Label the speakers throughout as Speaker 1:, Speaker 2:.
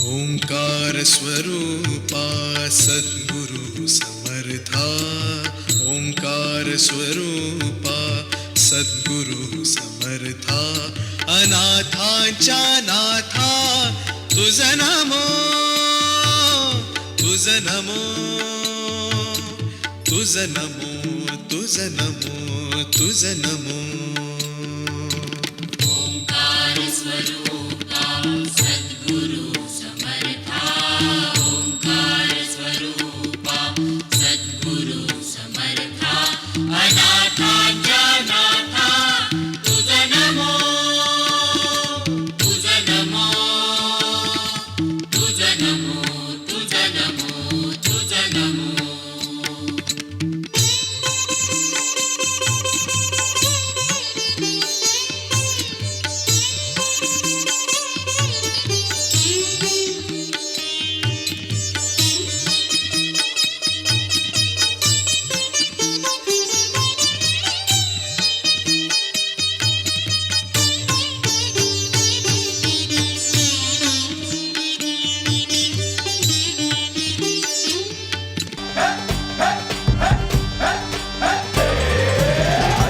Speaker 1: ओंकार स्वरूपा सद्गुरु समर्था, ओंकार स्वरूपा सद्गुरु समर्था, अनाथांच्या नाथा तुझ नमो, तुझ नमो, तुझ नमो, तुझ नमो, तुझ नमो.
Speaker 2: ओंकार स्वरूपा सद्गुरु समर्था, ओंकार स्वरूपा सद्गुरु समर्था, अनाथांच्या नाथा तुझ नमो, तुझ नमो, तुझ नमो, तुझ नमो, तुझ नमो.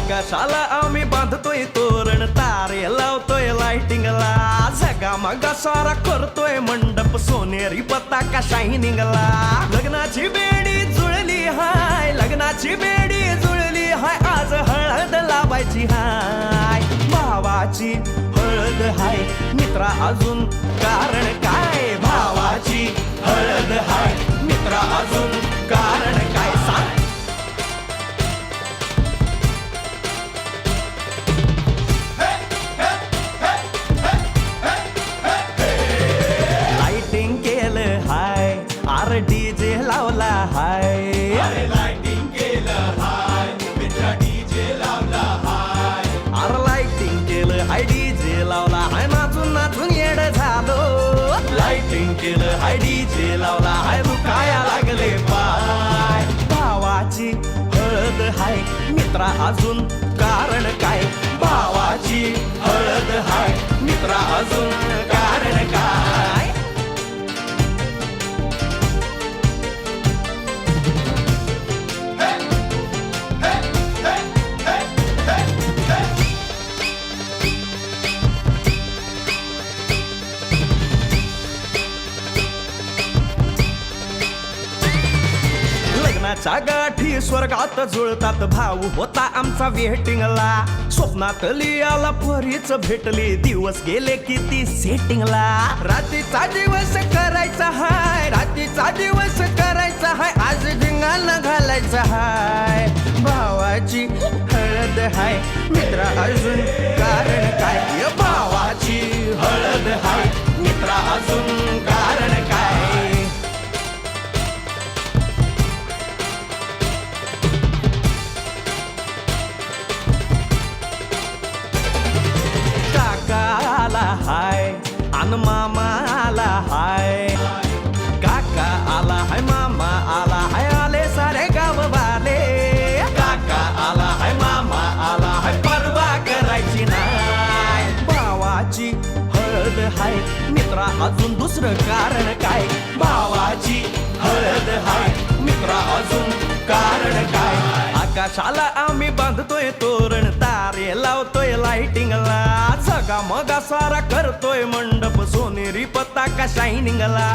Speaker 3: आकाशाला आम्ही बांधतोय तोरण, तारे लावतोय लाइटिंगला, झगामगा सारा करतोय मंडप, सोनेरी पताका शायनिंगला. लग्नाची बेडी जुळली हाय, लग्नाची बेडी जुळली हाय, आज हळद लावायची हाय. भावाची हळद हाय, मित्रा अजून कारण काय? भावाची हळद हाय, मित्रा अजून कारण काय? सांग. लाइटिंग केलं हाय, आर डीजे लावला हाय,
Speaker 4: लाइटिंग केलं हाय, मित्रा डीजे लावला हाय.
Speaker 3: आर लाइटिंग केलं हाय, डीजे लावला हाय, नाचून नाचून येड झालो. लाइटिंग केलं हाय, डीजे लावला हाय, दुखाया लागले पाय. भावाची हळद हाय, मित्रा अजून कारण काय? भावाची हळद हाय, मित्रा अजून कारण काय? लग्नाच्या गाठी स्वर्गात जुळतात, भाऊ होता आमचा वेटिंगला. स्वप्नात लियाला परीच भेटली, दिवस गेले किती सेटिंगला. रात्रीचा दिवस करायचा हाय, रात्रीचा दिवस करायचा हाय, आज धिंगाणा घालायचा हाय. भावाची हळद हाय, मित्रा अजून कारण काय? भावाची हळद हाय, मित्रा अजून कारण काय? काका हाय अन मामा आला हाय, काका आला हाय, मामा आला हाय, आले सारे गाव वाले. काका आला हाय, मामा आला हाय, परवा करायची नाय. भावाची हळद हाय, मित्रा अजून दुसरं कारण काय? भावाची हळद हाय, मित्रा अजून कारण काय? आकाशाला आम्ही बांधतोय तोरण, तारे लावतोय लाइटिंगला, झगामगा सारा करतोय मंडप, सोनेरी पताका शायनिंगला.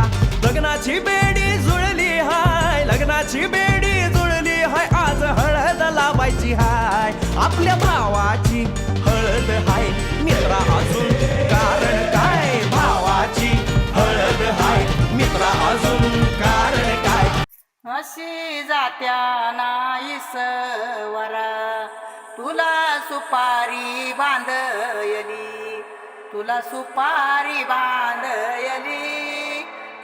Speaker 3: लग्नाची बेडी जुळली हाय, लग्नाची बेडी जुळली हाय, आज हळद लावायची हाय. आपल्या भावाची हळद हाय, मित्रा अजून कारण काय? भावाची हळद हाय, मित्रा अजून कारण काय?
Speaker 5: अशी जात्या नाईसवरा, तुला सुपारी बांधयली, तुला सुपारी बांधयली,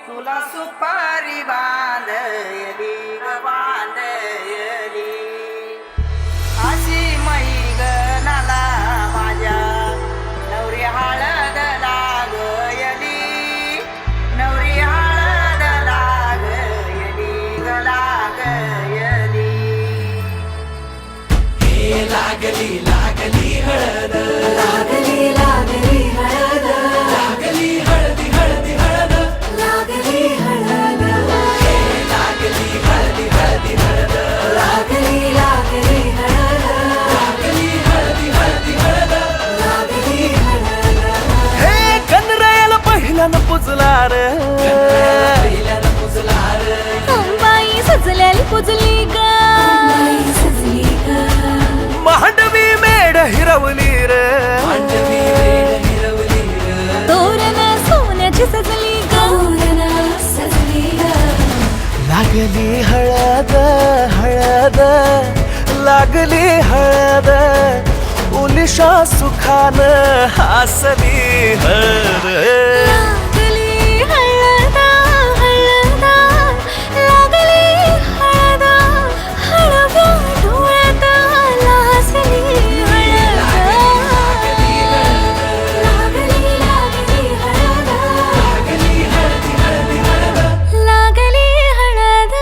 Speaker 5: तुला सुपारी बांधयली ग बांधयली. अशी मैगनाला माझ्या नवरी हळद लागयली, नवरी हळद लागयली ग लागयली.
Speaker 3: हे लागली लागली हळद,
Speaker 2: लागली लागली हळद,
Speaker 3: लागली हळदी हळदी हळद, पुजला रे
Speaker 6: अंबाई सजल्याली पुजली ग
Speaker 3: मांडवी मेढ हिरवली रे
Speaker 6: तोरण सोन्याची सजली ग
Speaker 3: लागली हळद हळद लागली हळद उलिशा सुखान हसली हळद
Speaker 6: लागली हळद हळद लागली हळद हळव्या डोळ्यात लाजली हळद लागली हळद लागली हळद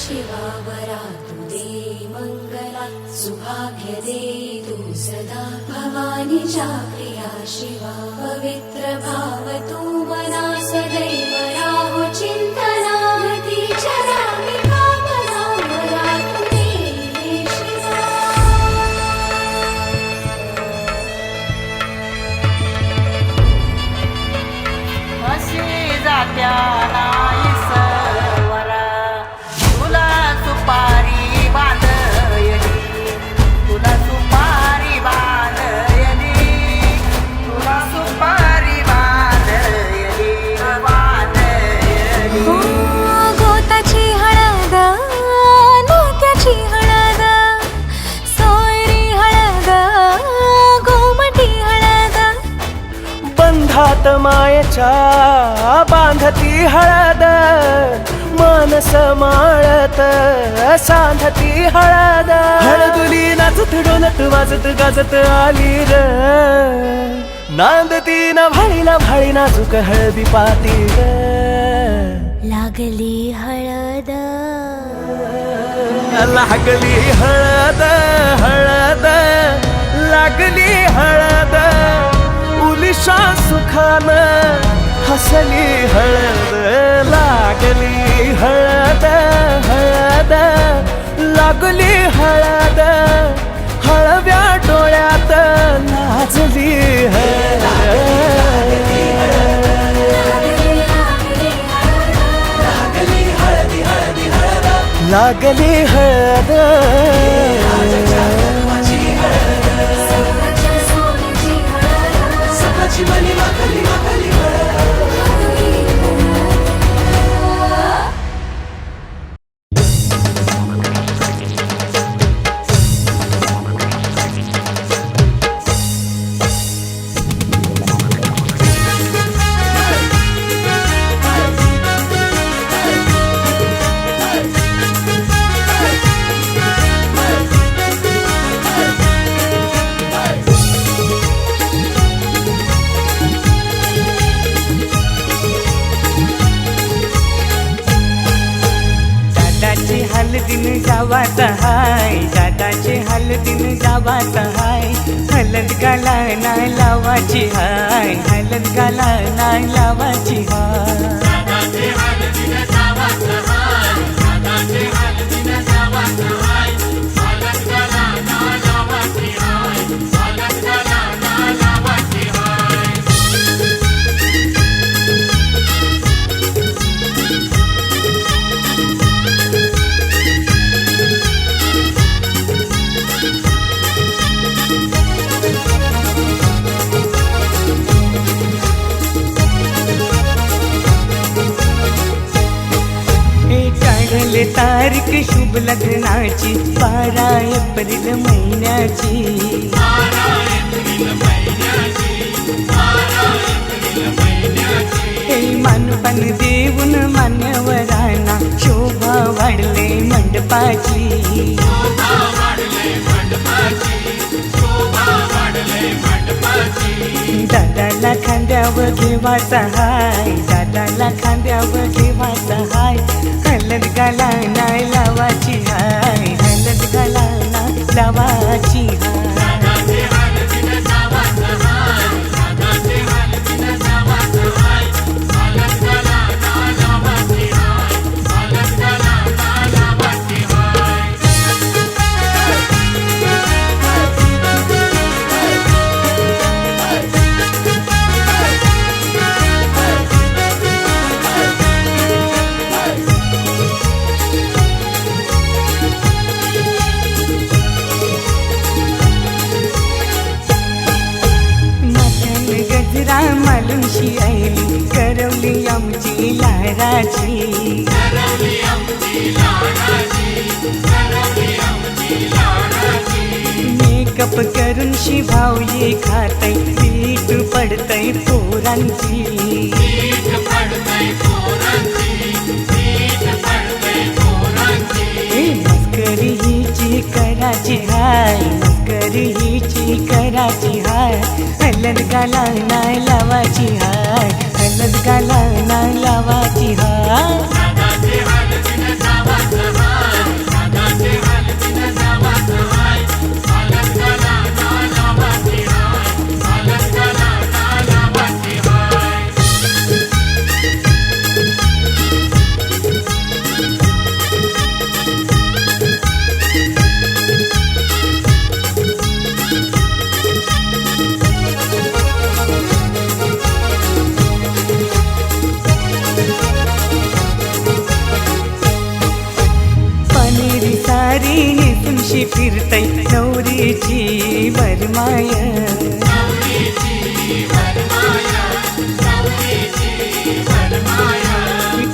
Speaker 6: शिवावरा तू दे मंगला सुभाग्य दे तू सदा भवानीच्या प्रिया शिवा पवित्र भाव तू मना सदैव राहो चिंतना तीच्या रामी भावना वरा तू दे शिवा
Speaker 5: अशी जात्या नाही सवरा तुला सुपारी बांधयली तुला सुपारी बांधयली तुला सुपारी बांधयली बांधयली
Speaker 6: गोताची हळद नात्याची हळद सोयरी हळद गोमटी हळद
Speaker 3: बंधात मायेच्या बांधती हळद मानस माळत सांधती हळद हळदुली नाचत डोलत वाजत गाजत आली र नांदती ना भाळी नाजूक हळदी पाती र
Speaker 6: लागली हळद
Speaker 3: लागली हळद हळद लागली हळद उलिशा सुखान हसली हळद लागली हळद हळद लागली हळद हळव्या डोळ्यात लाजली हळद लागली हळद
Speaker 7: हलदीन जावात हाय दादाचे हलदीन जावात हाय हलद गाला नाही लावाची हाय हलद गाला नाही लावाची हाय
Speaker 2: दादाचे हलदीन जावात हाय दादाचे हलदीन जावात हाय हलद गाला ना लावाची हाय हलद गाला ना लावाची हाय
Speaker 7: काढले तारीख शुभ लग्नाची 12 एप्रिल महिन्याची हे मानपण देऊन मान्यवरांना शोभा वाढले मंडपाची दादाला खांद्यावर घेवाचा हाय दादाला खांद्यावर घेवाचा हाय हलद गाला नाही लावाची हाय हलद गाला नाही लावाची हाय हलद गाला आमची लाडाची.
Speaker 2: सरवली आमची लाडाची, सरवली आमची लाडाची.
Speaker 7: मेकअप करून शिभावली खातय पीठ पडतय पोरांची.
Speaker 2: पीठ पडतय पोरांची, पीठ पडतय पोरांची.
Speaker 7: मस्करी हिची कराची हाय, मस्करी हिची कराची हाय. हलद गाला नाही लावाची हाय, हलद गाला नाही लावाची हाय.
Speaker 2: साधाचे हलतीन जावाचं हाय, साधाचे हलतीन जावाचं हाय. हलद गाला ना लावाची हाय, हलद गाला ना लावाची हाय.
Speaker 7: पनीरी सारी नेसूनशी फिरतय नवरीची बरमाय.
Speaker 2: नवरीची वरमाया, नवरीची वरमाया.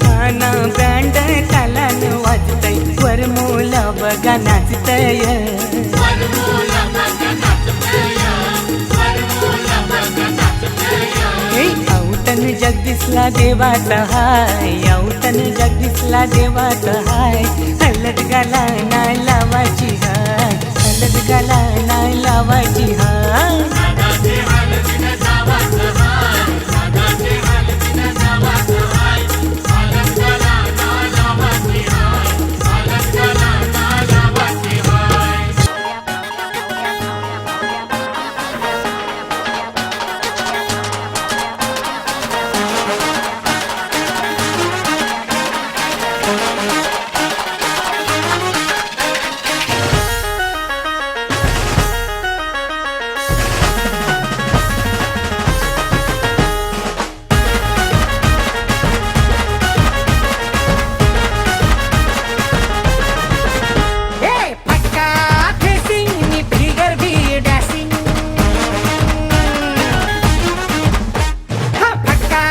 Speaker 7: काना बँड तालान वाजतय वरमोला बघा नाचतय.
Speaker 2: वरमोला बघा नाचतय, वरमोला बघा नाचतय.
Speaker 7: औतण जगदीशला देवाचा हाय, औतण जगदीशला देवाचा हाय. हलद गाला नाही लावाची हाय, हलद गाला नाही लावाची हाय.
Speaker 2: साधाचे हलतीन जावाचं हाय, साधाचे हलतीन जावाचं हाय. हलद गाला ना लावाची हाय, हलद गाला ना लावाची हाय.
Speaker 5: फटका फेसिंग मी फिगर बी डॅसिंग. फटका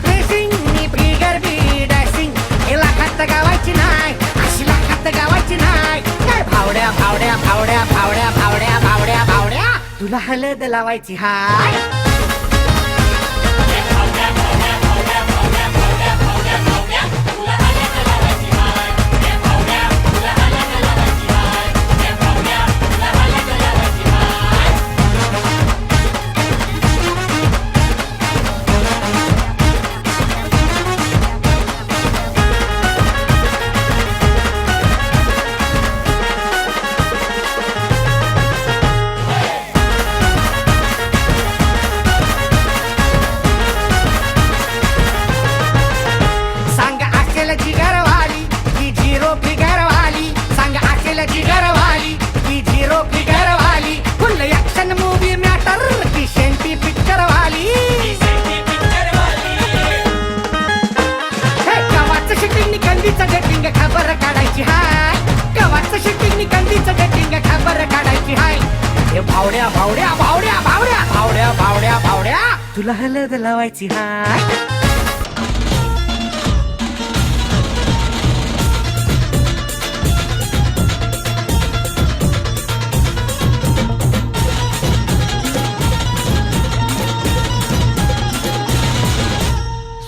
Speaker 5: फेसिंग मी फिगर बी डॅसिंग. हे लाखात गावायची नाही, अशी लाखात गावायची नाही. काय भावड्या भावड्या भावड्या भावड्या भावड्या भावड्या भावड्या. तुला हलद लावायची हाय. सांग असेल जिगरवाली की झिरो फिगरवाली. सांग असेल जिगरवाली की झिरो फिगरवाली. फुल ऍक्शन मूवी मॅटर की शेंटी पिक्चरवाली. कवाचं शूटिंग कंदीचं डेटिंग खबर काढायची हाय. कवाचं शूटिंग कंदीचं डेटिंग खबर काढायची हाय. हे भावड्या भावड्या भावड्या भावड्या भावड्या भावड्या भावड्या. तुला हलद लावायची हाय.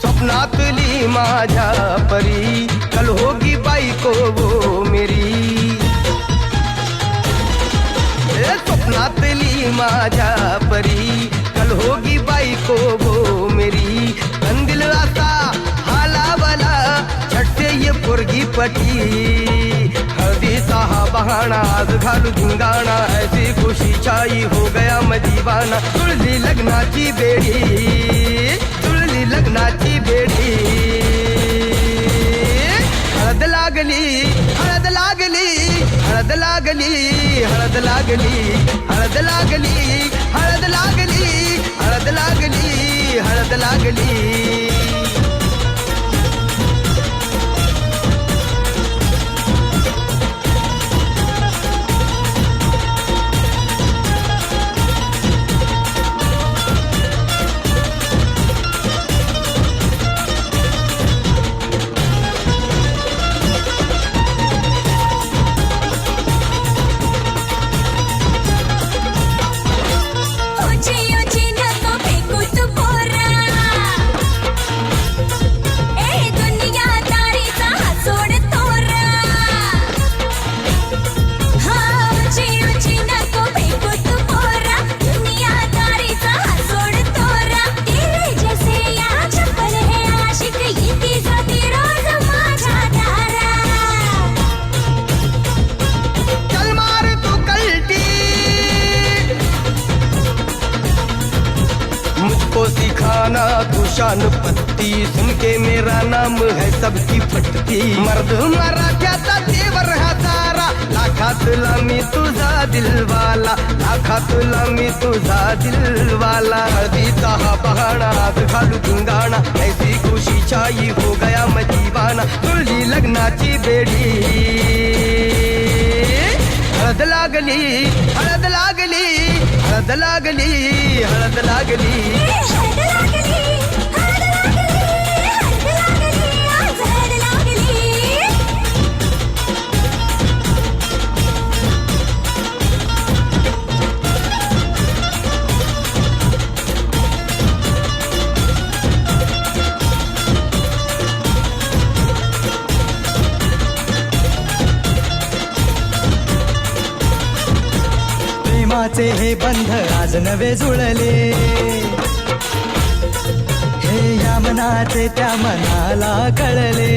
Speaker 3: स्वप्नातली माझ्या परी कल होगी बायको वो मेरी. स्वप्नातली माझ्या परी कल होगी बायको वो मेरी. कंदिल असा हालावला छट्टे ये पोरगी पटी. हळदीचा हा बहाणा आज घालू धिंगाणा ऐसी खुशी छाई हो गया मदीवाना. जुळली लग्नाची बेडी, जुळली लग्नाची बेडी. हळद लागली, हळद लागली, हळद लागली, हळद लागली, हळद लागली, हळद लागली, हळद लागली, हळद लागली. शान पत्ती सुन के मेरा नाम है सबकी फटती मर्द मराठ्याचा देवर हा सारा लाखातला मी तुझा दिलवाला लाखातला मी तुझा दिलवाला हळदीचा हा बहाणा आज घालू धिंगाणा ऐसी खुशी छाई हो गया मैं दीवाना तुझी लग्नाची बेडी हळद लागली हळद लागली हळद लागली हळद लागली प्रेमाचे हे बंध आज नवे जुळले हे या मनाचे त्या मनाला कळले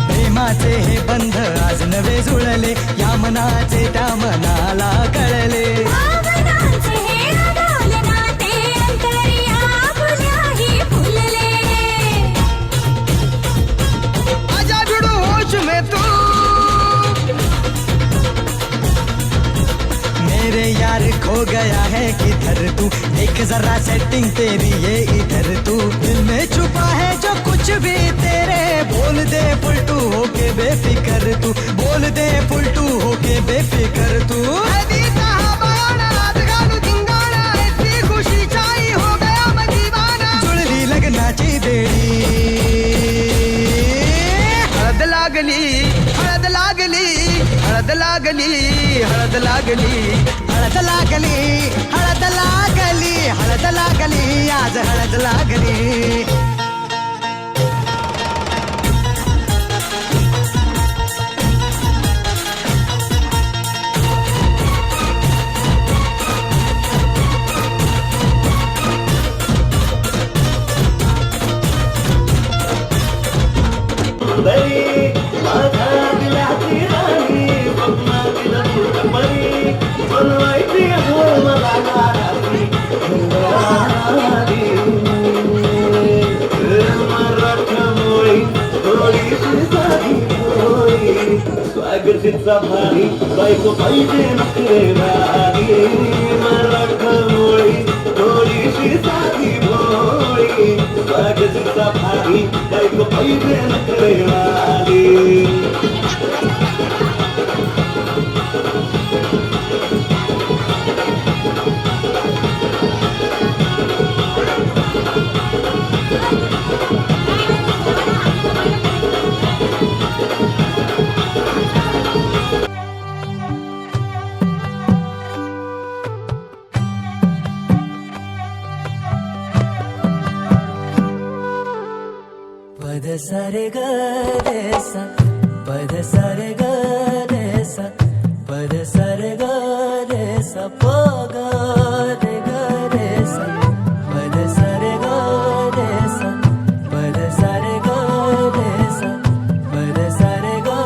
Speaker 3: प्रेमाचे हे बंध आज नवे जुळले या मनाचे त्या मनाला कळले आजा जुडू होश में तू मेरे यार खो गया है किधर तू देख जरा सेटिंग तेरी ये इधर तू दिल में छुपा है जो कुछ भी तेरे बोल दे फुलटू होके बेफिकर तू बोल दे फुलटू होके बेफिकर तू खुशी चाई हो गया मैं दीवाना जुळली लग्नाची बेडी हळद लागली हळद लागली हळद लागली हळद लागली हळद लागली हळद लागली हळद लागली आज हळद लागली
Speaker 4: स्वागतीचा भारी बायको पाहिजे नखरेवारी मराठमोळी थोडीशी साधी भोळी स्वागतीचा भारी बायको पाहिजे नखरेवारी
Speaker 3: पद सारे ग रे सा पद सारे ग रे सा पद सारे ग रे सा प ग रे ग रे सा पद सारे ग रे सा पद सारे ग रे सा पद सारे ग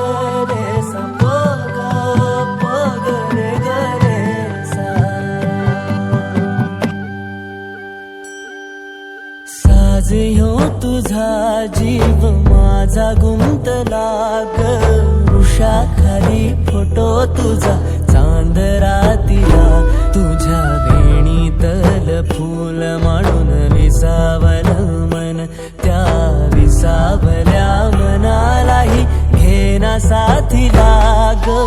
Speaker 3: रे सा प ग रे ग रे सा साज ह्यो तुझा जीव माझा गुंतला ग वृषाखाली फोटो तुझा चांदरातीला तुझ्या वेणीतल फूल म्हणून विसावल मन त्या विसावल्या मनालाही घेना साथीला ग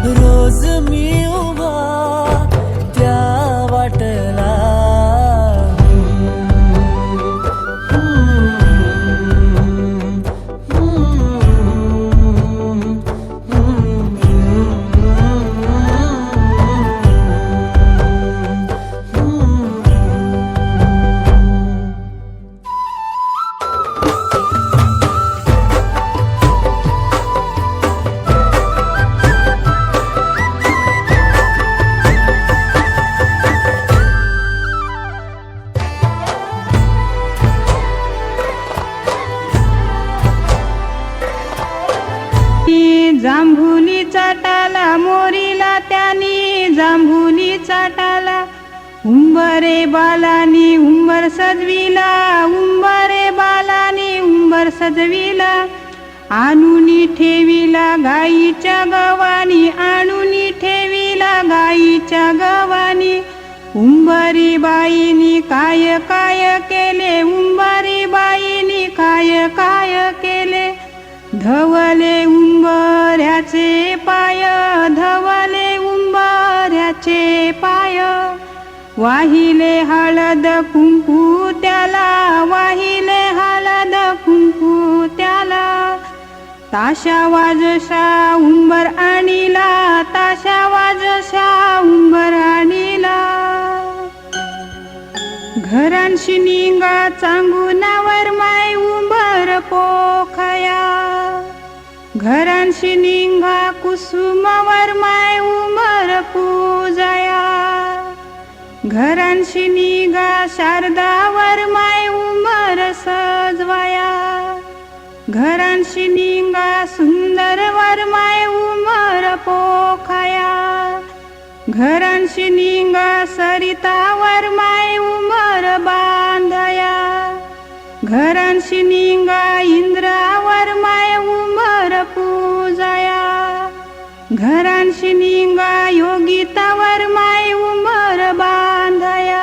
Speaker 3: रोज मी उभा
Speaker 8: जांभुली चाटाला, मोरीला त्यानी जांभुली चाटाला. उंबरे बालानी उंबर सजविला, उंबरे बालानी उंबर सजविला. आणुनी ठेविला गाईच्या गवानी, आणुनी ठेविला गाईच्या गवानी. उंबरी बाईनी काय काय केले, उंबरी बाईनी काय काय केले. धवले उंबऱ्याचे पाय, धवले उंबऱ्याचे पाय. वाहिले हळद कुंकू त्याला, वाहिले हळद कुंकू त्याला. ताशा वाजशा उंबर आणीला, ताशा वाजशा उंबर आणीला. घरांशी निंगा चांगुनावर माय उंबर पोखया. घरांशी निंगा कुसुमावर माय उंबर पूजया. घरांशी निगा शारदावर माय उंबर सजवया. घरांशी निंगा सुंदरवर माय उंबर पोखया. घरांशी निंगा सरितावर माय उंबर बांधया. घरांशी निंगा इंद्रावर माय उंबर पूजया. घरांशी निंगा योगितावर माय उंबर बांधया.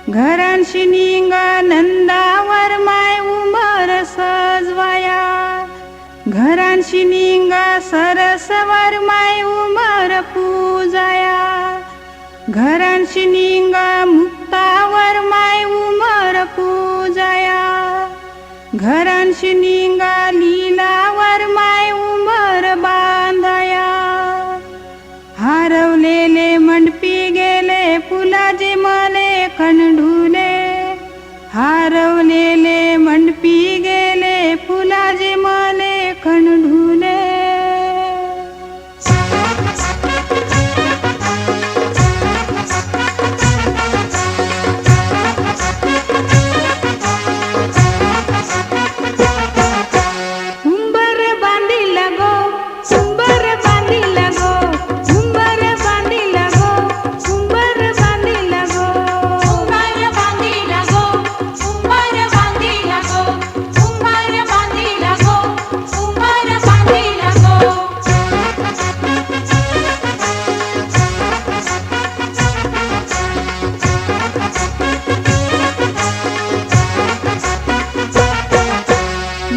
Speaker 8: घरांशी निंगा नंदावर माय उंबर सजवया. घरांशी निंगा सरसवर माय उंबर पूजया. घरांशी निंगा मुक्तावर माय उंबर पूजया. घरांशी निंगा लीलावर माय उंबर बांधया. हरवलेले मंडपी गेले फुलाचे मले खंडुले. हरवलेले मंडपी गेले फुलाचे मले खंडुले. उंबर बांधिला गो, उंबर बांधिला गो, उंबर बांधिला गो, उंबर बांधिला गो.
Speaker 2: उंबर बांधिला गो, उंबर बांधिला गो, उंबर बांधिला गो, उंबर बांधिला गो.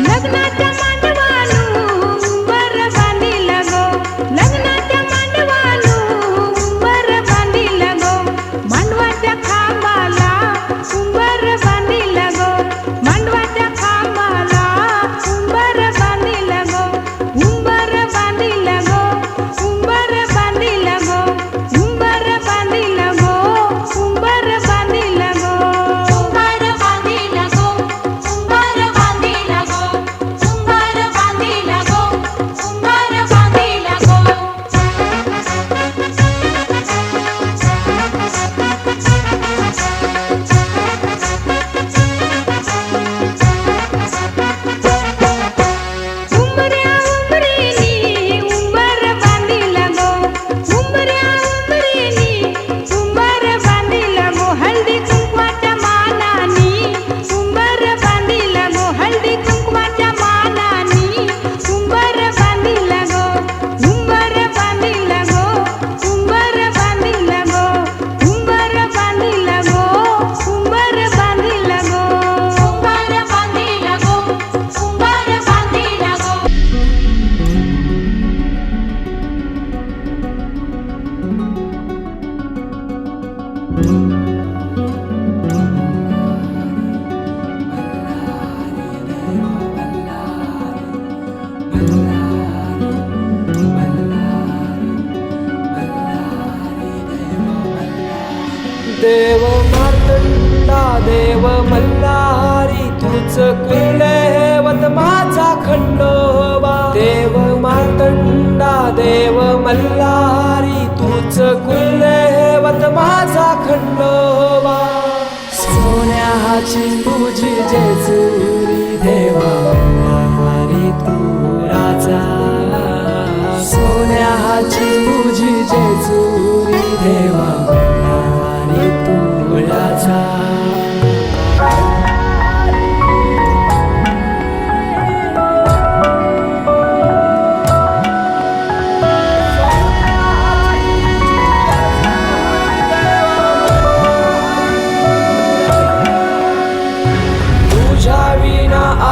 Speaker 8: लग्नाच्या मांडवालू उंबर बांधिला गो, लग्नाच्या मांडवालू उंबर बांधिला गो. मांडवाच्या खांबाला उंबर बांधिला गो, मांडवाच्या खांबाला उंबर बांधिला गो. उंबर बांधिला गो, उंबर बांधिला गो, उंबर बांधिला गो, उंबर बांधिला गो.
Speaker 2: उंबर बांधिला गो, उंबर बांधिला गो, उंबर बांधिला गो, उंबर बांधिला गो.
Speaker 8: उंबऱ्या उंबरीनी उंबर बांधिला गो, उंबऱ्या उंबरीनी उंबर बांधिला गो. हळदी कुंकवाच्या मानानी उंबर बांधिला गो, हळदी कुंकवाच्या मानानी उंबर बांधिला गो. उंबर बांधिला गो, उंबर बांधिला गो, उंबर बांधिला गो, उंबर बांधिला गो.
Speaker 2: उंबर बांधिला गो, उंबर बांधिला गो.
Speaker 3: देव मार्तंडा देव मल्हारी तूच कुलदैवत माझा खंडोबा. देव मार्तंडा देव मल्हारी तूच कुलदैवत माझा खंडोबा. सोन्याची तुझी जेजुरी देवा मल्हारी तू राजा. जेजुरी देवा बल्लारी तुळाचा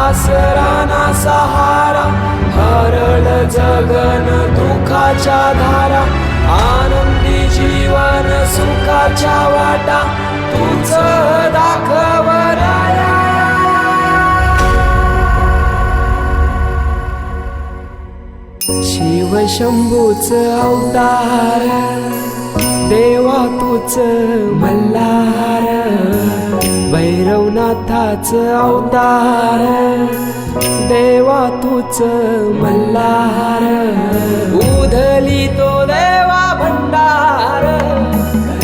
Speaker 3: आसराना सहारा हरळ जगन दुःखाच्या धारा आनंदी जीवन सुखाच्या वाटा तुझ दाखव राया शिव शंभूच अवतार देवा तूच मल्हार भैरवनाथाच अवतार देवा तूच मल्हार उधली तो देवा भंडार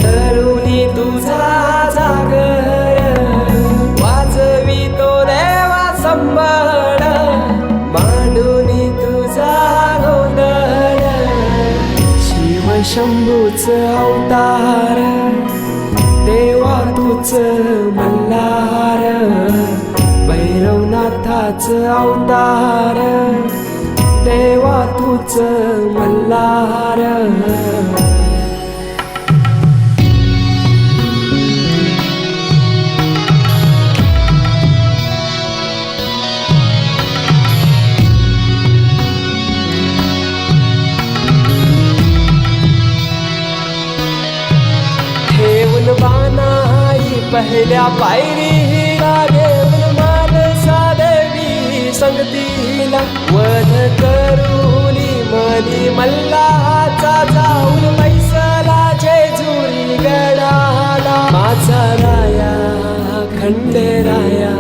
Speaker 3: करुणी तुझा जागर वाजवी तो देवा संबळ मांडुनी तुझा गोंधळ शिव शंभूच अवतार देवा तूच मल्हार भैरवनाथाच अवतार देवा तूच मल्हार बानाई पहिल्या पायरीला घेऊन मानसा देवी संगतीला वध करूनी मनी मल्हाचा जाऊन मैसला जेजुरी गडाला माझा राया खंडेराया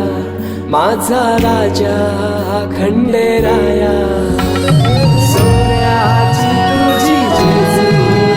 Speaker 3: माझा राजा खंडेराया सोन्याची तुझी जेजुरी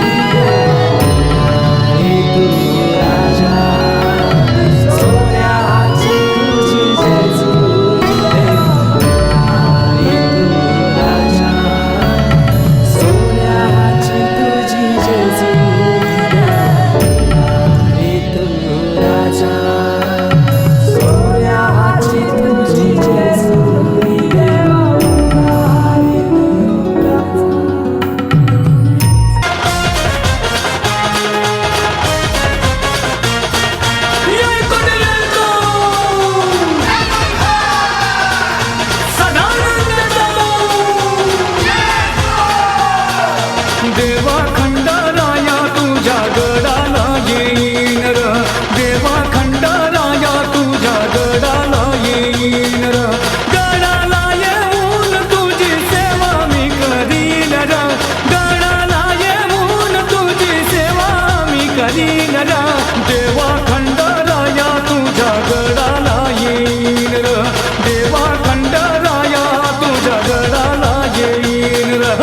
Speaker 9: देवा खंडाराया तुझ्या गडाला येईन र देवा खंडाराया तुझ्या गडाला येईन र गडाला येऊन तुझी सेवा मी करीन र गडाला येऊन तुझी सेवा मी करीन र देवा खंडाराया तुझ्या गडाला येईन र देवा खंडाराया तुझ्या गडाला येईन र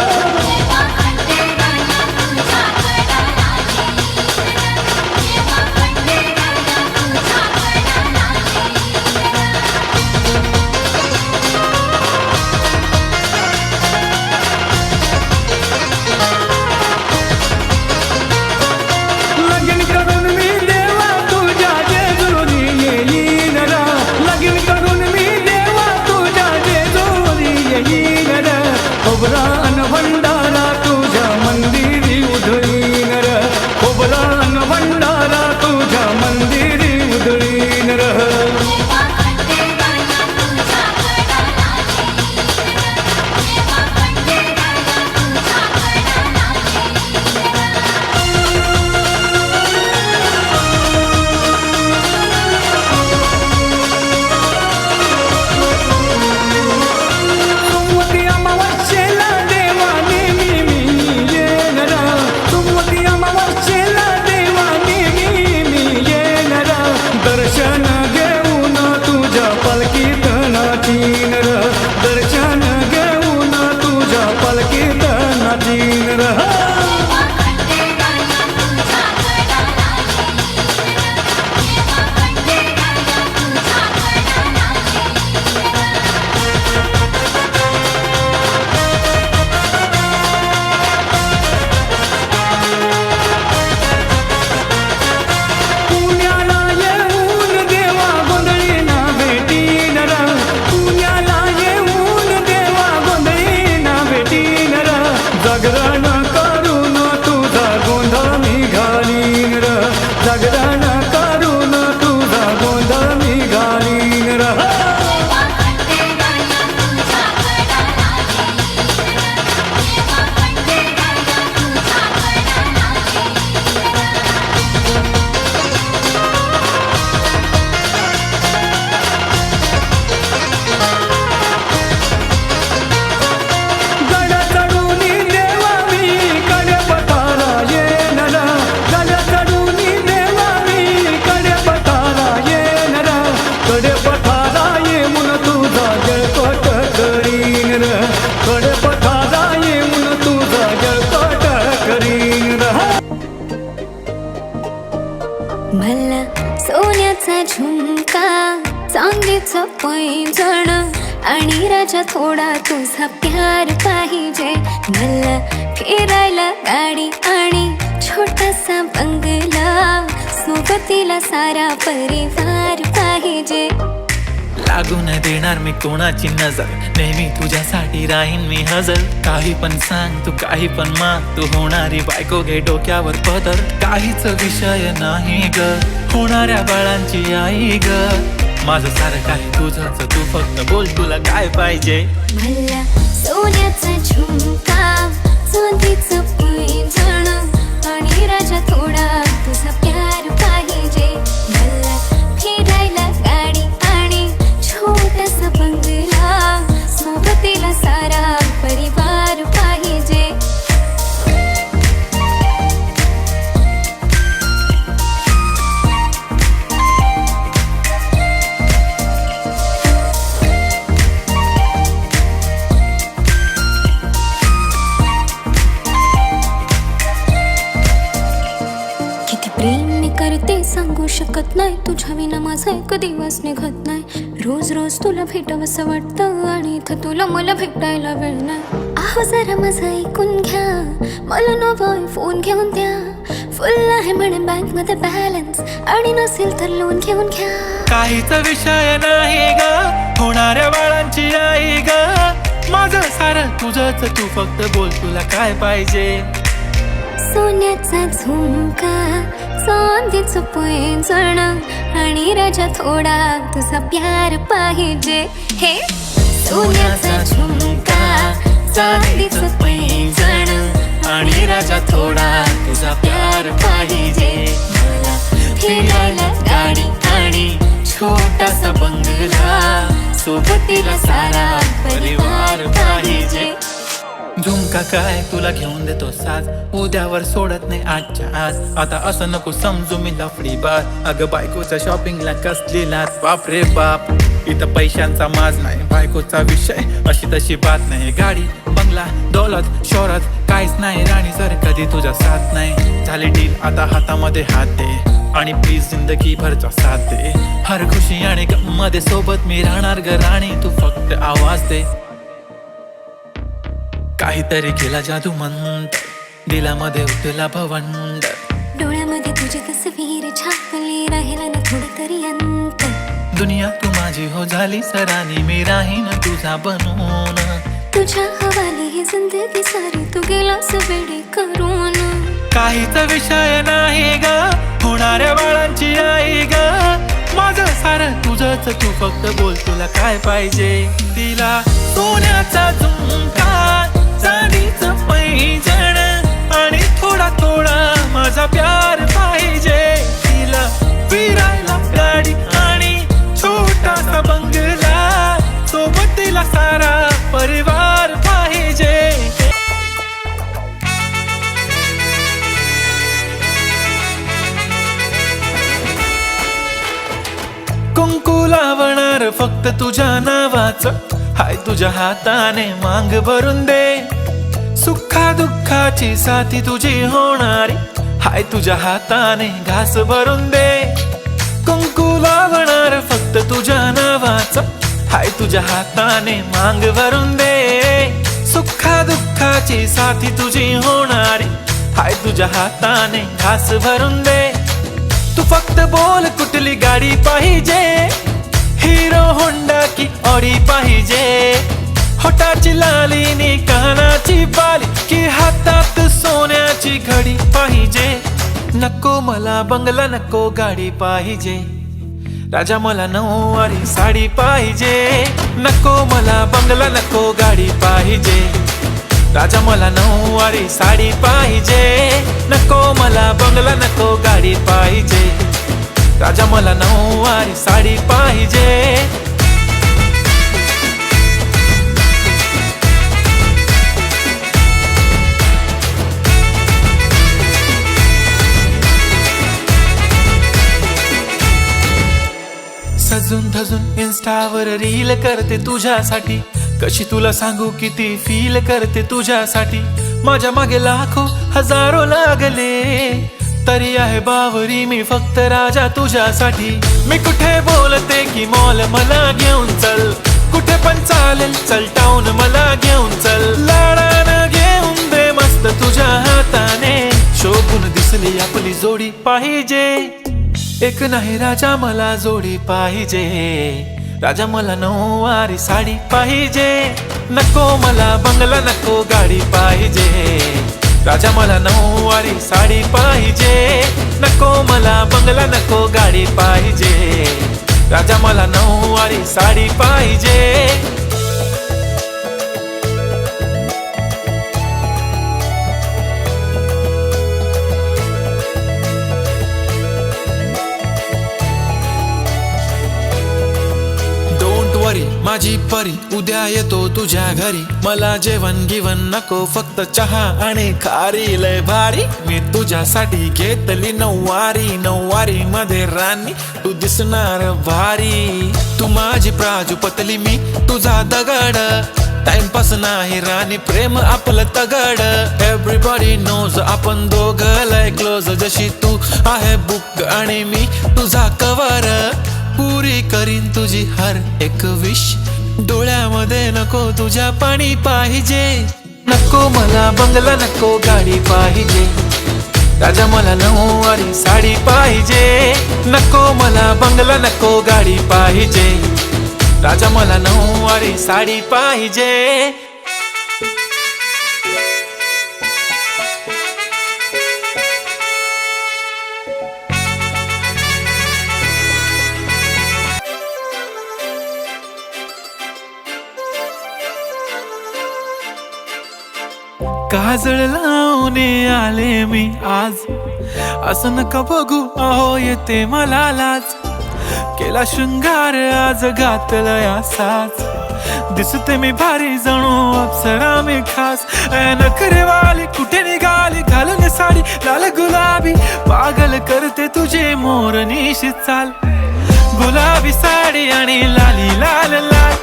Speaker 9: खोबरान भंडारा तुझ्या मंदिरी उधळीन र खोबरान भंडारा तुझ्या मंदिरी उधळीन र दर्शन घेऊन तुझ्या पालखीत नाचीन र
Speaker 6: राजा थोडा तुझा प्यार पाहिजे मला फिरायला गाडी आणि छोटासा बंगला सोबतीला सारा परिवार पाहिजे
Speaker 10: लागू न देणार मी कोणाची नजर नेहमी तुझ्यासाठी राहीन मी हजर काही पण सांग तू काही पण माग तू होणारी बायको घे डोक्यावर पदर काहीच विषय नाही ग होणाऱ्या बाळांची आई ग माझं सारं काही तुझंच तू फक्त बोल तुला काय पाहिजे
Speaker 6: मला सोन्याचा झुमका चांदीचं पैंजण आणि राजा थोडा तुझा प्यार पाहिजे मला फिरायला गाडी आणि छोटासा बंगला सोबतीला सारा परिवार पाहिजे प्रेम करते सांगू शकत नाही तुझ्या विना माझा एक दिवस निघत नाही रोज रोज तुला भेटावंसं वाटतं आणि इथं तुला मला भेटायला वेळ नाही आहो जरा माझं ऐकून घ्या मला नवा फोन घेऊन द्या फुल आहे म्हणे बँक मध्ये बॅलन्स आणि नसेल तर लोन घेऊन घ्या
Speaker 10: काहीच विषय नाही ग होणाऱ्या बाळांची आई ग माझं सारं तुझंच तू फक्त बोल तुला काय पाहिजे
Speaker 6: सोन्याचा झुमका चांदीचं पैंजण आणि राजा थोडा तुझा प्यार पाहिजे हे सोन्याचा झुमका चांदीचं पैंजण आणि राजा थोडा तुझा प्यार पाहिजे मला फिरायला गाडी आणि छोटासा बंगला सोबतीला सारा परिवार पाहिजे झुमका काय तुला घेऊन देतो साज उद्यावर सोडत नाही आजच्या आज आता असं नको समजू मी लफडी बात अगं बायकोच्या शॉपिंगला कसलेला बाप रे बाप इथं पैशांचा माज नाही बायकोचा विषय अशी तशी बात नाही गाडी बंगला दौलत शोहरत काहीच नाही राणी सर कधी तुझा साथ नाही झाले डील आता हातामध्ये हात दे आणि प्लीज जिंदगी भरचा साथ दे हर खुशी आणि गममध्ये सोबत मी राहणार ग राणी तू फक्त आवाज दे काहीतरी केला जादू मंत्र दिलामध्ये उठला भवंड डोळ्यामध्ये तुझी तस्वीर छापली राहिला ना थोडं तरी अंतर
Speaker 10: दुनिया तू माझी हो झाली सरानी मी राहीन तुझा बनून
Speaker 6: तुझ्या हवाली ही जिंदगी सारी तू गेलास वेडे करून
Speaker 10: काहीच विषय नाही ग होणाऱ्या बाळांची आई ग माझं सारं तुझंच तू फक्त बोल तुला काय पाहिजे तिला सोन्याचा झुमका चांदीचं पैंजण आणि थोडा थोडा माझा प्यार पाहिजे तिला फिरायला गाडी आणि छोटासा बंगला सोबतीला सारा परिवार पाहिजे कुंकू लावणार फक्त तुझ्या नावाचं हाय तुझ्या हाताने मांग भरून दे सुखा दुःखाची साथी तुझी होणारी हाय तुझ्या हाताने घास भरून दे कुंकू लावणार फक्त तुझ्या नावाचं हाय तुझ्या हाताने मांग भरून दे सुखा दुःखाची साथी तुझी होणारी हाय तुझ्या हाताने घास भरून दे तू फक्त बोल कुठली गाडी पाहिजे हिरो होंडा की ऑडी पाहिजे होटाची लाली नी कानाची बाली की हातात सोन्याची घडी पाहिजे नको मला बंगला नको गाडी पाहिजे राजा मला नऊवारी साडी पाहिजे नको मला बंगला नको गाडी पाहिजे राजा मला नऊवारी साडी पाहिजे नको मला बंगला नको गाडी पाहिजे राजा मला नऊवारी साडी पाहिजे सजून धजून इन्स्टावर रील करते तुझ्यासाठी कशी तुला सांगू किती फील करते तुझ्यासाठी माझ्या मागे लाखो हजारो लागले तरी आहे बावरी मी फक्त राजा तुझ्यासाठी मी कुठे बोलते की मॉल मला घेऊन चल कुठे पण चालेल चल टाऊन मला घेऊन चल लाडानं घेऊन दे मस्त तुझ्या हाताने शोभून दिसली आपली जोडी पाहिजे एक नाही राजा मला जोडी पाहिजे राजा मला नऊवारी साडी पाहिजे नको मला बंगला नको गाडी पाहिजे राजा मला नऊवारी साडी पाहिजे नको मला बंगला नको गाडी पाहिजे राजा मला नऊवारी साडी पाहिजे माझी परी उद्या येतो तुझ्या घरी मला जेवण गिवण नको फक्त चहा आणि खारी लय भारी मी तुझ्यासाठी घेतली नऊवारी नऊवारी मध्ये राणी तू दिसणार भारी तू माझी प्राजूपतली मी तुझा दगड टाइमपास नाही राणी प्रेम आपलं तगड एव्हरीबॉडी नोज आपण दोघं लय क्लोज जशी तू आहे बुक आणि मी तुझा कवर पुरी करीन तुझी हर एक विश डोळ्यामध्ये नको तुझ्या पाणी पाहिजे नको मला बंगला नको गाडी पाहिजे राजा मला नऊवारी साडी पाहिजे नको मला बंगला नको गाडी पाहिजे राजा मला नऊवारी साडी पाहिजे काजळ लावून आले मी आज असं नका बघू अहो येते मला लाज केला शृंगार आज घातला असाच दिसते मी भारी जणू अप्सरा मी खास नखरेवाली कुठे निघाली घालून साडी लाल गुलाबी पागल करते तुझे मोरनीशी चाल गुलाबी साडी आणि लाली लाल लाल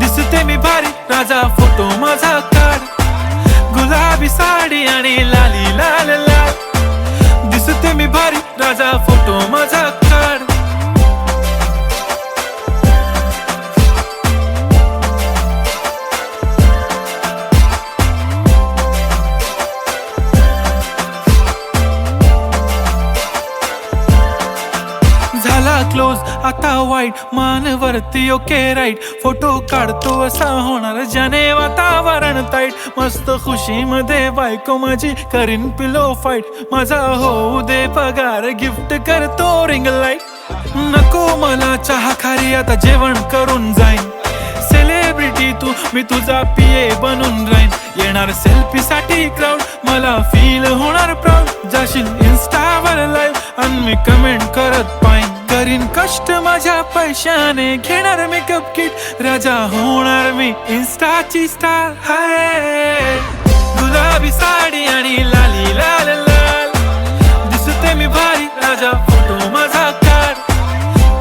Speaker 10: दिसते मी भारी राजा फोटो माझा काढ गुलाबी साडी आणि लाली लाल लाल दिसते मी भारी राजा फोटो माझा काढ झाला क्लोज आता वाईट मानवरती ओके राईट फोटो काढतो असा होणार ज्याने वातावरण ताईट मस्त खुशी मध्ये बायको माझी करीन पिलो फाईट माझा होऊ दे पगार गिफ्ट करतो रिंग लाईट नको मला चहा खारी आता जेवण करून जाईन सेलिब्रिटी तू मी तुझा पिये बनून राहीन येणार सेल्फी साठी क्राऊड मला फील होणार प्राऊड जाशील इन्स्टावर लाईव्ह आणि मी कमेंट करत पाहिन करीन कष्ट माझ्या पैशाने घेणार मेकअप किट राजा होणार मी इन्स्टाची स्टार हाय गुलाबी साडी आणि लाली लाल लाल दिसते मी भारी राजा फोटो माझा काढ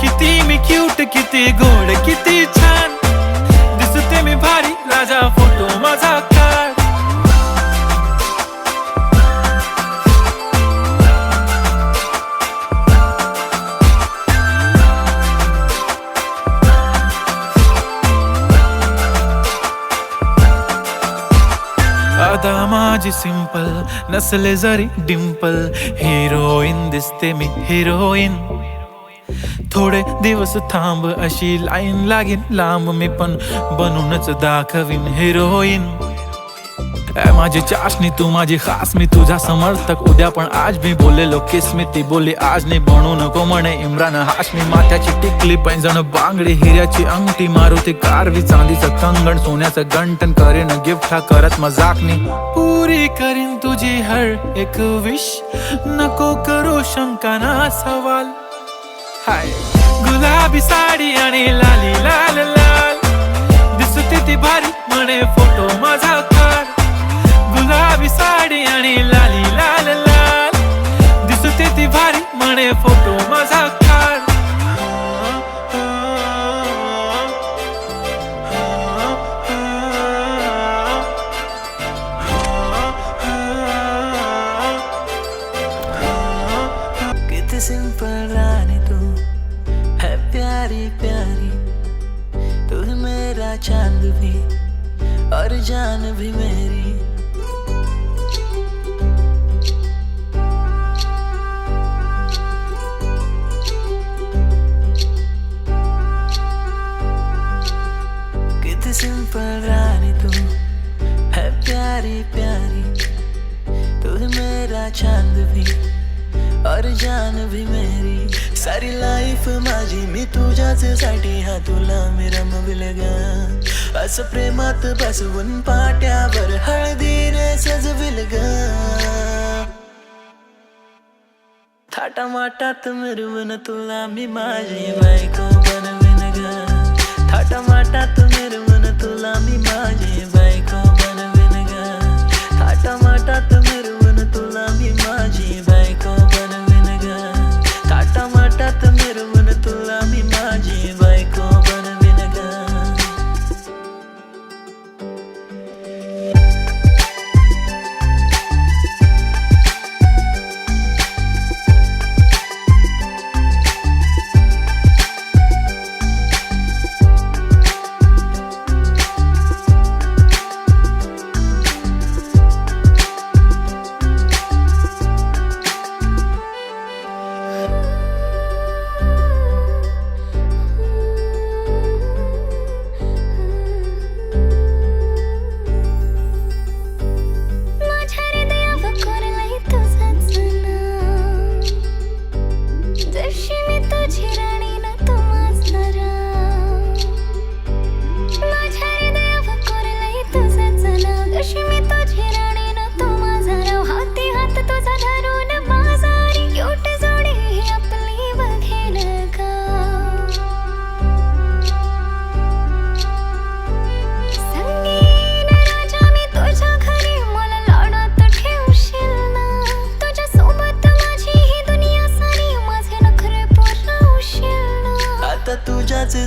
Speaker 10: किती मी क्यूट किती गोड किती छान दिसते मी भारी राजा फोटो माझा काढ अदा माझी सिंपल नसले जरी डिंपल हिरोईन दिसते मी हिरोईन थोडे दिवस थांब अशी लाईन लागेल लांब मी पण बनूनच दाखवीन हिरोईन माझी चाशनी तू माझी खास मी तुझा समर्थक उद्या पण आज मी बोलेलो किस मी ती बोली आज नाही बनू नको म्हणे इम्रान हाशमी माथ्याची टिकली पैंजण बांगडी हिऱ्याची अंगठी मारुती कारवी चांदीचं कंगण सोन्याचं गंटन करीन गिफ्ट हा करत मजाकनी पुरी करीन तुझी हर एक विश नको करू शंका ना सवाल हाय गुलाबी साडी आणि लाली लाल लाल दिसते ती भारी म्हणे फोटो माझा काढ गुलाबी साडी आणि लाली लाल लाल दिसते ती भारी म्हणे फोटो माझा काढ किती सिंपल राणी तू है प्यारी प्यारी तू
Speaker 11: जान भी मेरी। कितनी सिंपल रानी तू है, प्यारी प्यारी तू है मेरा चांद भी और जान भी मेरी। सारी लाईफ माझी मी तुझ्यासाठी, हा तुला मी रमविलं ग। असं प्रेमात बसवून पाट्यावर हळदीने सजविलं ग। थाटामाटात मिरवून तुला मी माझी बायको बनवीन ग। थाटामाटात मिरवून तुला मी माझी बायको बनवीन ग। थाटामाटात मिरवून तुला मी माझी बायको बनवीन ग। थाटामाटात मिरवून तुला मी माझी बायको बनवीन ग।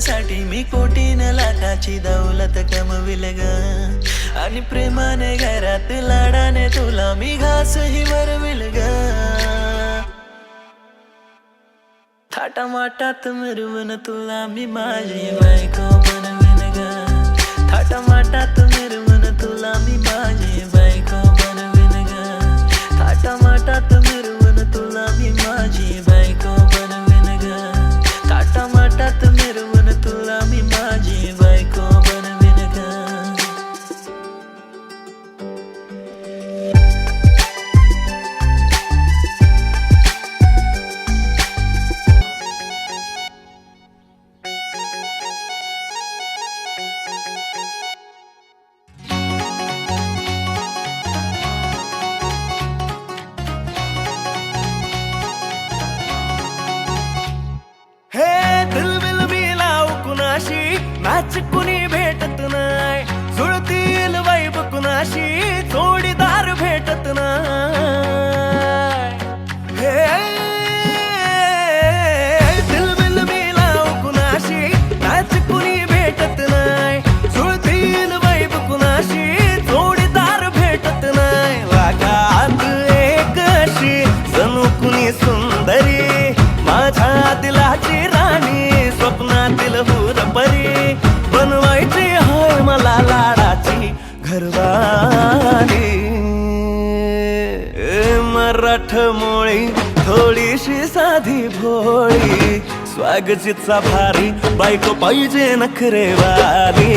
Speaker 11: साठी मी कोटीन लाखाची दौलत कमविल ग। आणि प्रेमाने घरात लाडाने तुला मी घासही वरविल ग। थाटामाटात मिरवून तुला मी माझी बायको बनवीन ग। थाटामाटात मिरवून तुला मी माझी बायको बनवीन ग। थाटामाटात मिरवून तुला मी माझी बायको बनवीन ग। थाटामाटात मिरवून तुला मी माझी बायको बनवीन ग।
Speaker 3: मॅच कुणी भेटत नाय, जुळतील वाईब कुणाशी जोडीदार भेटत नाय। दिलबिल मिलाव कुणाशी मॅच कुणी भेटत नाय, जुळतील वाईब कुणाशी जोडीदार भेटत नाय। वागात एक अशी जणू कुणी सुंदरी, माझ्या दिलाची राणी, स्वप्नातील हुरपरी बनवायची हाय मला लाडाची घरवाली। मराठ मोळी थोडीशी साधी भोळी, स्वागतीचा भारी बायको पाहिजे नखरेवाली।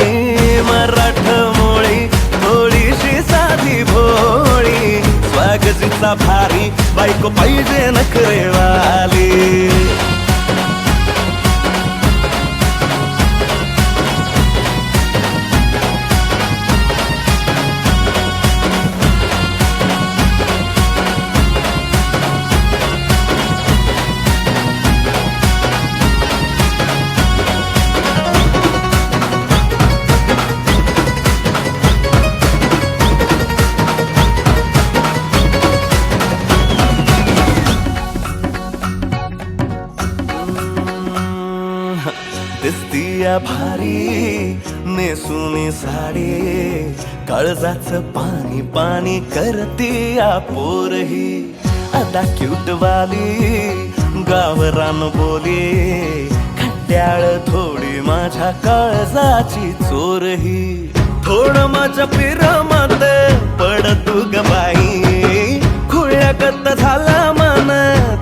Speaker 3: मराठ मोळी थोडीशी साधी भोळी, स्वागतीचा भारी बायको पाहिजे नखरेवाली। दिसतीया भारी नेसुनी साडी, काळजाच पाणी पाणी करतीया पोरही। आता क्यूट वाली गावरान बोली, खट्याळ थोडी माझ्या काळजाची चोरही। थोडं माझ्या पिरमत पड तू ग बाई खुळ्यागत झाला मन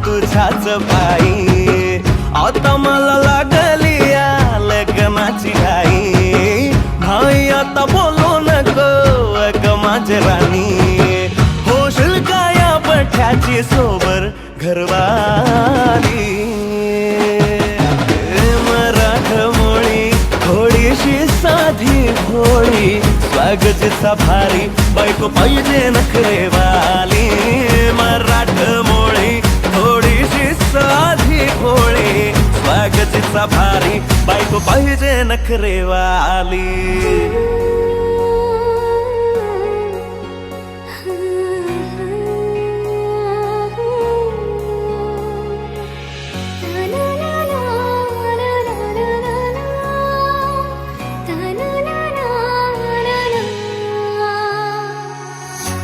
Speaker 3: तुझ्याच पायी आता मला लागली या लग्नाची घाई भाई आता बोलू नको अग माझी राणी होशील का या बठ्याची सोबर घरवाली मराठमोळी थोडीशी साधी भोळी स्वागताचा भारी बायको पाहिजे नखरेवाली मराठमोळी थोडीशी साधी भोळी स्वागताचा भारी बायको पाहिजे नखरेवाली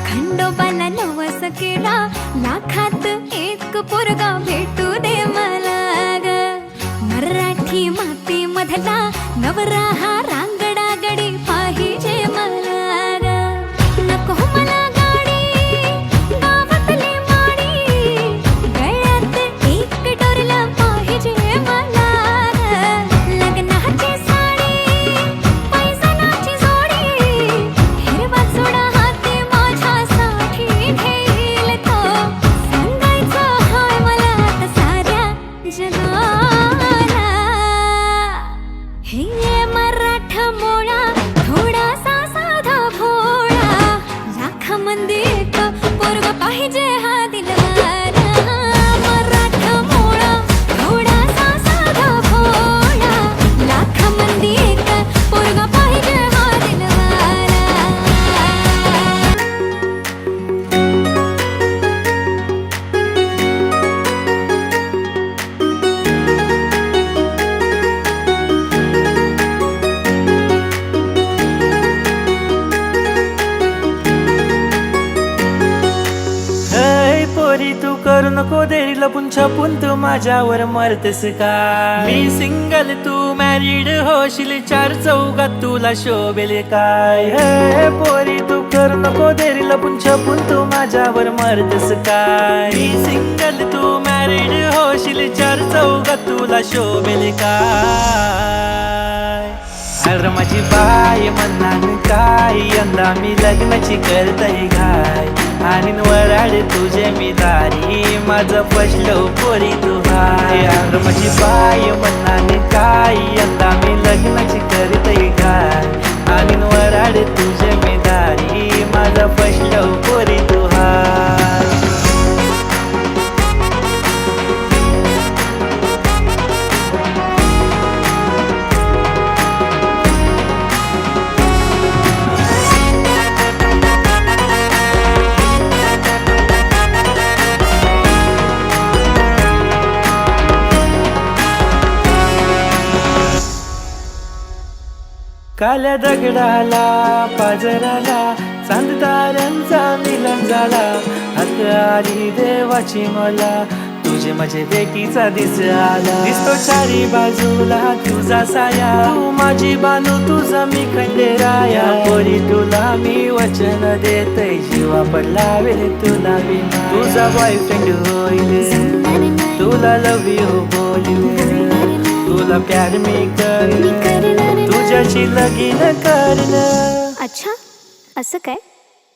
Speaker 6: खंडोबाला नवस केला लाखात एक पोरगा भेटू दे मला ग मराठी माती मधला नवरा हा रांगडा गडी पाहिजे मला ग नको मला गाडी गावातली माडी गळ्यात एक डोरला पाहिजे मला ग लग्नाची साडी पैसनाची जोडी हिरवा चुडा हाती माझ्यासाठी घेईल तो सांगायचं हाय मला आता साऱ्या जगाला हे मराठमोळा थोडासा साधा भोळा लाखामध्ये एक पोरगा पाहिजे हा दिलवाला मराठमोळा थोडासा साधा भोळा लाखामध्ये एक पोरगा पाहिजे हा दिलवाला
Speaker 11: ऐ पोरी तू करू नको देरी लपून छपून तू माझ्यावर मरतेस का मी सिंगल तू मॅरिड होशील चार चौघात तुला शोभेल काय हे पोरी तू करू नको देरी लपून छपून तू माझ्यावर मरतेस काय मी सिंगल तू मॅरिड होशील चार चौघात तुला शोभेल काय अरे माझी बाय म्हणणार काय यंदा मी लग्नाची करतय घाय आणि वराड तुझे मी दारी माझं पशलो पोरी तू हाय अरे माझी बाय म्हणणार काय यंदा मी लग्नाची करतय घाय आणि वराड तुझे मी दारी माझं पशलो पोरी तू हाय काल्या दगडाला पाजराला चांदताऱ्यांचा मिलन झाला हक आली देवाची मला तुझे माझे बेटीचा दिस आला दिसतो चारी बाजूला तुझा साया तू माझी बानू तुझा मी खंडेराया पोरी तुला मी वचन देतय जीवा पडला वेळ तुला विना तुझा बॉयफ्रेंड होईल तुला लव यू बोलील तुला प्यार मी करीन तुझ्याशी लगीन करीन
Speaker 6: अच्छा असं काय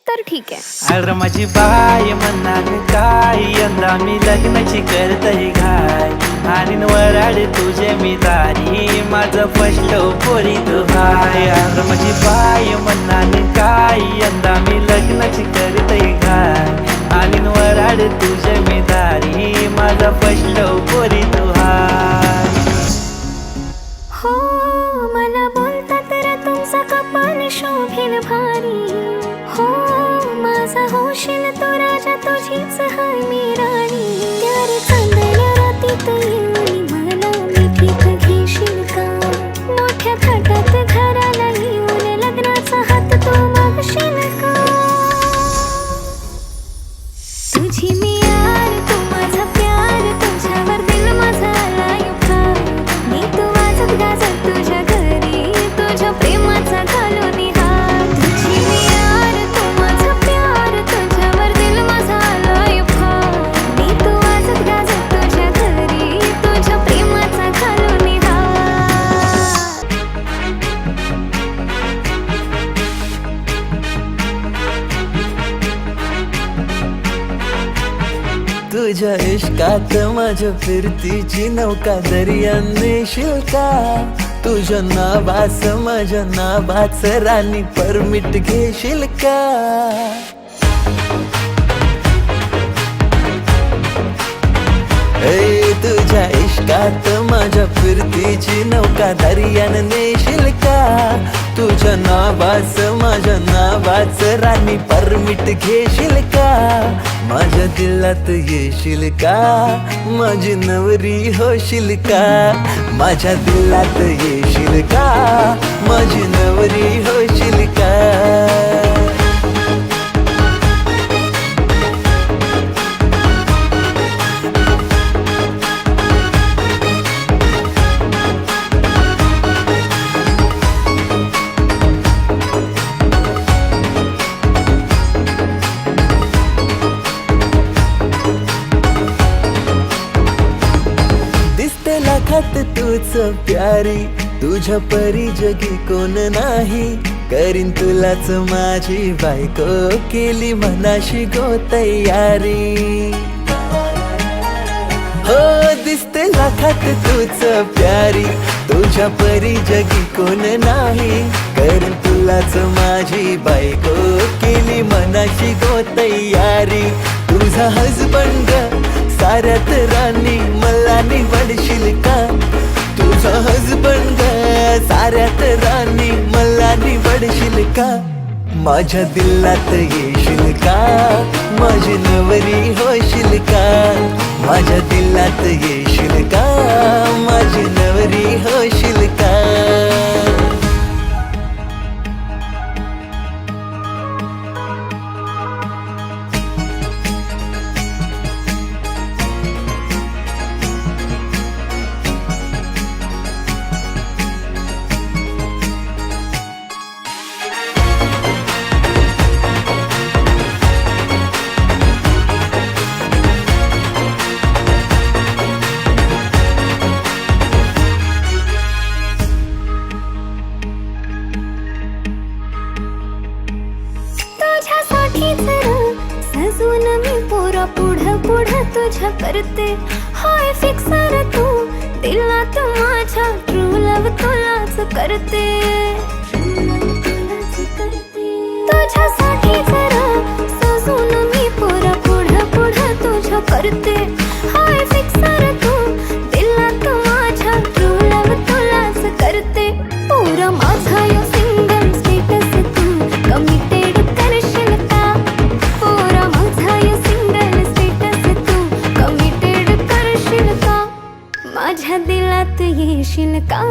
Speaker 6: तर ठीक आहे
Speaker 11: अरे माझी बाय म्हणणार काय यंदा मी लग्नाची करतय घाय आणि वराड तुझे मी दारी माझं पशलो पोरी तू हाय अरे माझी बाय म्हणणार काय यंदा मी लग्नाची करतय घाय आणि वराड तुझे मी दारी माझं पशलो पोरी तू हाय
Speaker 6: हो मला बोलतात रे तुमचा कपाल शोभेल भारी हो माझा होशील तो राजा तुझीच हाय मी राणी त्या रे चांदण्या रातीत येऊन मला मिठीत घेशील का मोठ्या थाटात घराला येऊन लग्नाचा
Speaker 11: तुझ्या इश्कात माझ्या फिरतीची नौका दर्यान नेशील का तुझ्या नावास माझ्या नावाच राणी परमिट घेशील का तुझ्या इश्कात माझ्या फिरतीची नौका दर्यान नेशील का तुझ्या नावास माझ्या नावाच राणी परमिट घेशील का माझ्या दिलात येशील का माझी नवरी होशील का माझ्या दिलात येशील का माझी नवरी होशील का लाखात तूच प्यारी तुझ्या परी जगी कोण नाही करीन तुलाच माझी बायको केली मनाशी गो तयारी हो दिसते लाखात तूच प्यारी तुझ्या परी जगी कोण नाही करीन तुलाच माझी बायको केली मनाशी गो तयारी तुझा हजबंड साऱ्यात राणी मला निवडशील का तुझा हजबंड साऱ्यात राणी मला निवडशील का माझ्या दिलात येशील का माझी नवरी होशील का माझ्या दिलात येशील का माझी नवरी होशील का
Speaker 6: सजून मी पोरा पुढं पुढं तुझ्या करते हाय फिक्सर तू दिलात माझ्या ट्रू लव तुलाच करते तुझ्यासाठी जरा सजून मी पोरा पुढं पुढं तुझ्या करते हाय फिक्सर तू दिलात माझ्या ट्रू लव तुलाच करते पोरा माझा यो सिंगल स्टेटस तू कमिटेड करशील का पोरा माझा यो सिंगल स्टेटस तू कमिटेड करशील का माझ्या दिलात येशील का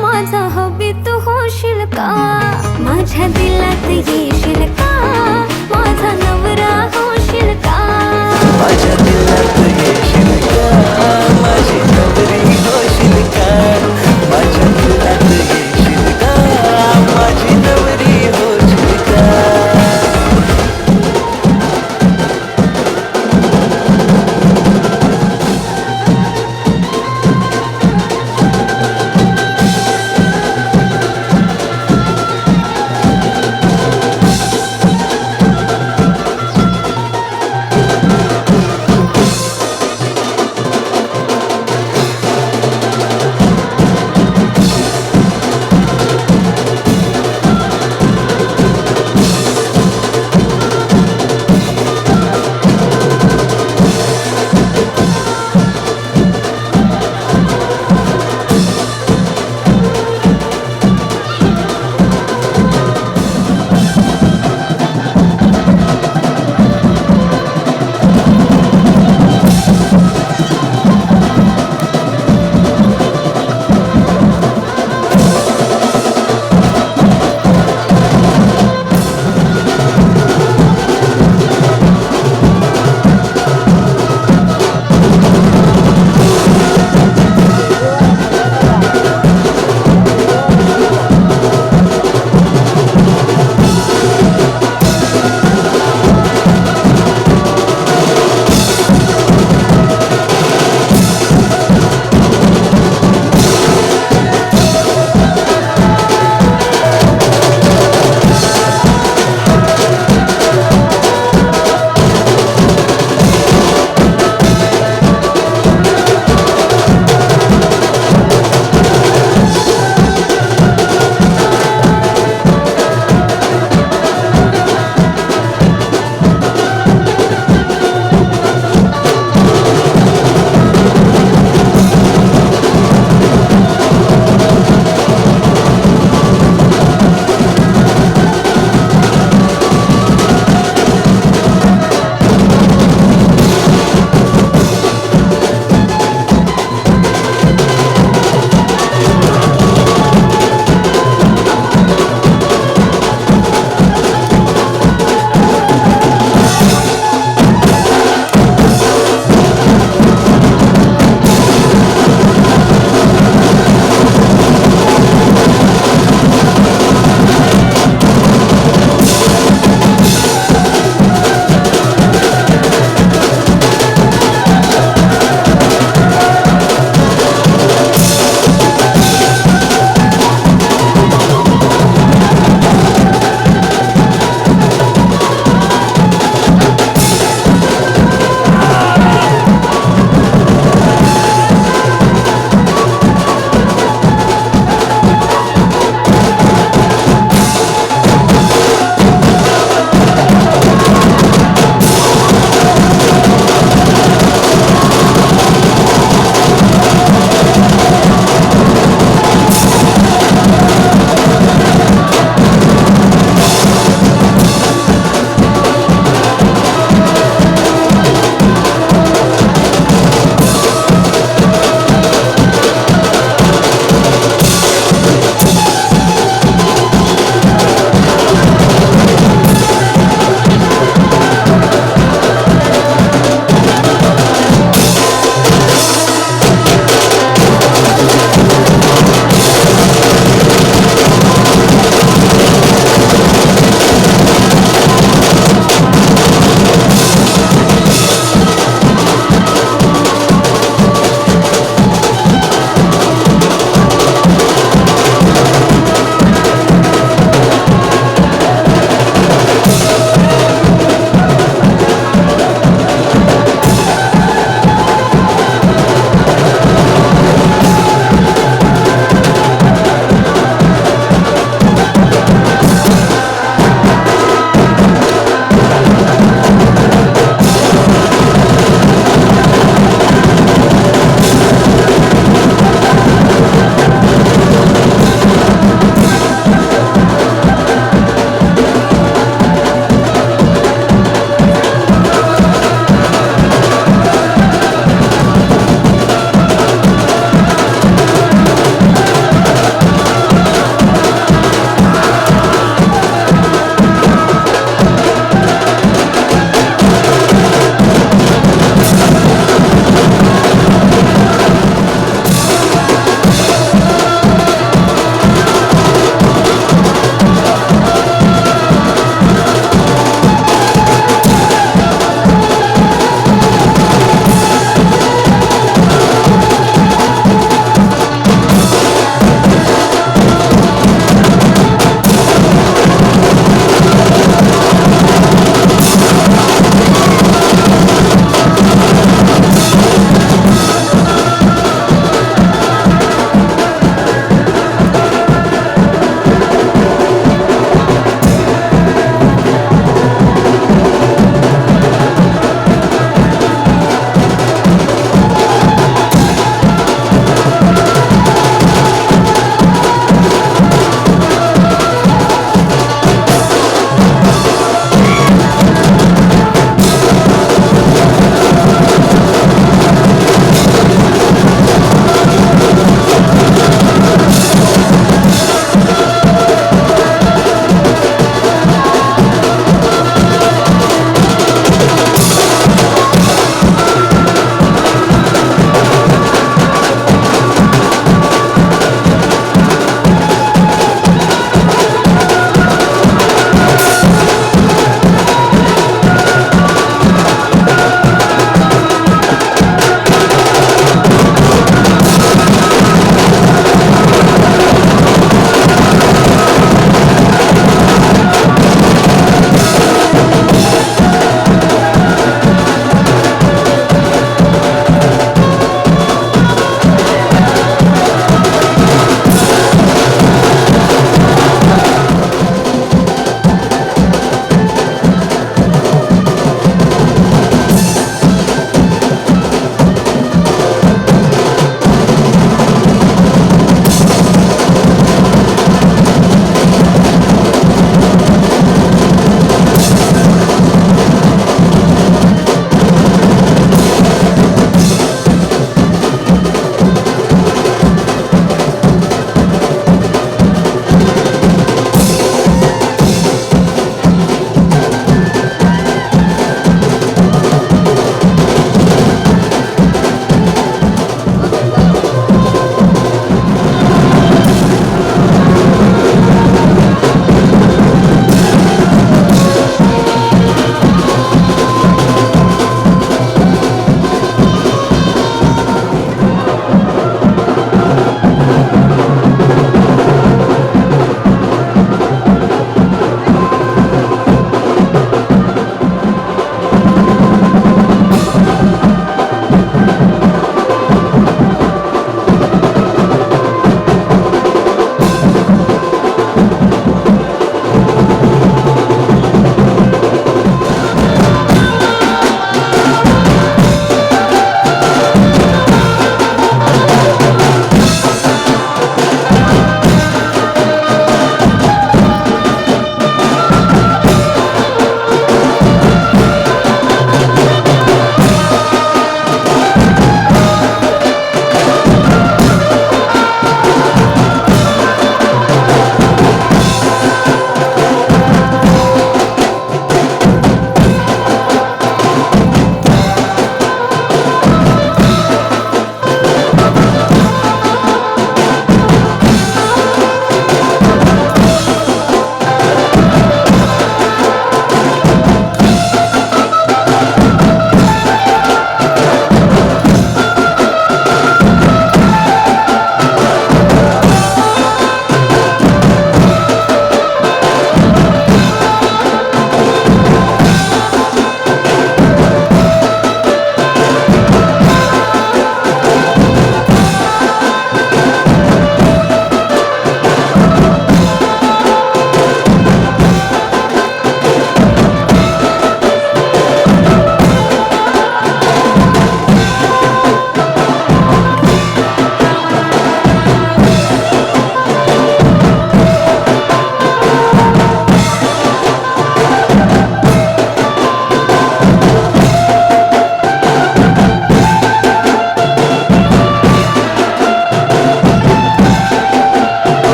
Speaker 6: माझा हवी तू होशील का माझ्या दिलात